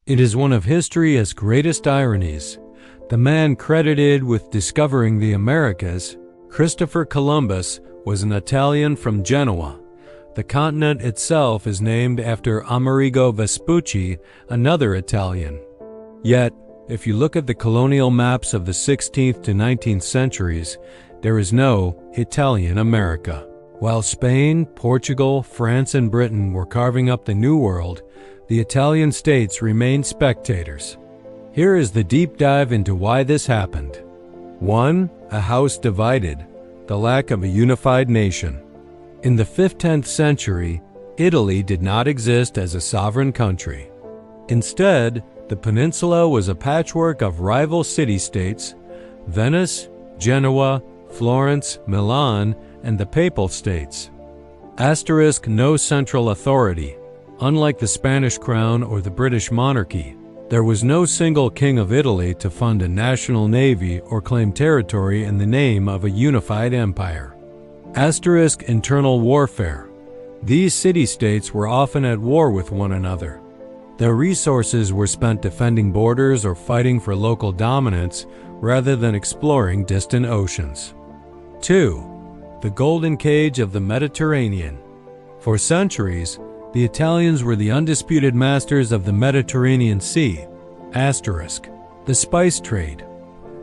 It is one of history's greatest ironies. The man credited with discovering the Americas, Christopher Columbus, was an Italian from Genoa. The continent itself is named after Amerigo Vespucci, another Italian. Yet, if you look at the colonial maps of the 16th to 19th centuries, there is no Italian America. While Spain, Portugal, France, and Britain were carving up the New World, the Italian states remained spectators. Here is the deep dive into why this happened. 1. A house divided, the lack of a unified nation. In the 15th century, Italy did not exist as a sovereign country. Instead, the peninsula was a patchwork of rival city-states: Venice, Genoa, Florence, Milan, and the Papal States. No central authority. Unlike the Spanish crown or the British monarchy, there was no single king of Italy to fund a national navy or claim territory in the name of a unified empire. Internal warfare. These city-states were often at war with one another. Their resources were spent defending borders or fighting for local dominance rather than exploring distant oceans. 2. The golden cage of the Mediterranean. For centuries, the Italians were the undisputed masters of the Mediterranean Sea. The spice trade.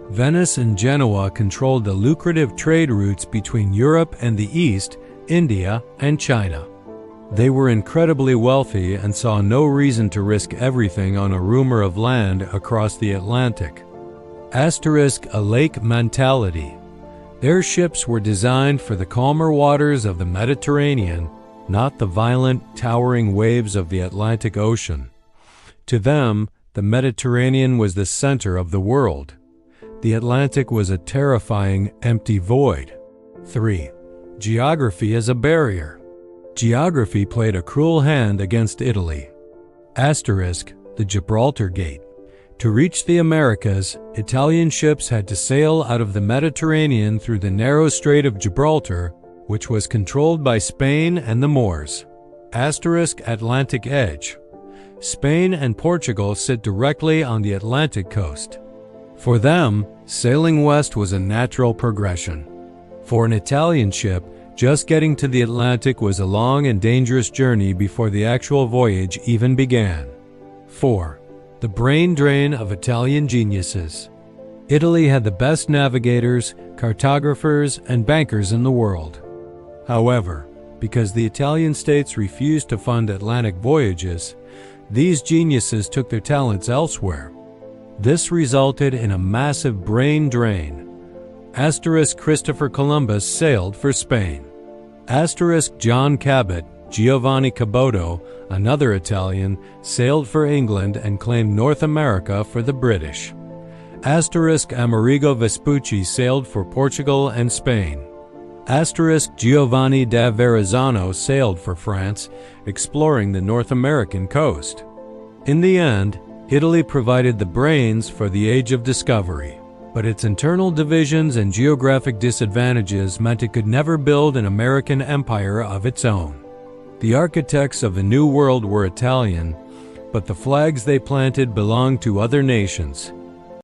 Venice and Genoa controlled the lucrative trade routes between Europe and the East, India, and China. They were incredibly wealthy and saw no reason to risk everything on a rumor of land across the Atlantic. A lake mentality. Their ships were designed for the calmer waters of the Mediterranean, not the violent, towering waves of the Atlantic Ocean. To them, the Mediterranean was the center of the world. The Atlantic was a terrifying, empty void. 3. Geography as a barrier. Geography played a cruel hand against Italy. The Gibraltar Gate. To reach the Americas, Italian ships had to sail out of the Mediterranean through the narrow Strait of Gibraltar, which was controlled by Spain and the Moors. Atlantic Edge. Spain and Portugal sit directly on the Atlantic coast. For them, sailing west was a natural progression. For an Italian ship, just getting to the Atlantic was a long and dangerous journey before the actual voyage even began. 4. The brain drain of Italian geniuses. Italy had the best navigators, cartographers, and bankers in the world. However, because the Italian states refused to fund Atlantic voyages, these geniuses took their talents elsewhere. This resulted in a massive brain drain. Christopher Columbus sailed for Spain. John Cabot, Giovanni Caboto, another Italian, sailed for England and claimed North America for the British. Amerigo Vespucci sailed for Portugal and Spain. Giovanni da Verrazzano sailed for France, exploring the North American coast. In the end, Italy provided the brains for the Age of Discovery, but its internal divisions and geographic disadvantages meant it could never build an American empire of its own. The architects of the New World were Italian, but the flags they planted belonged to other nations.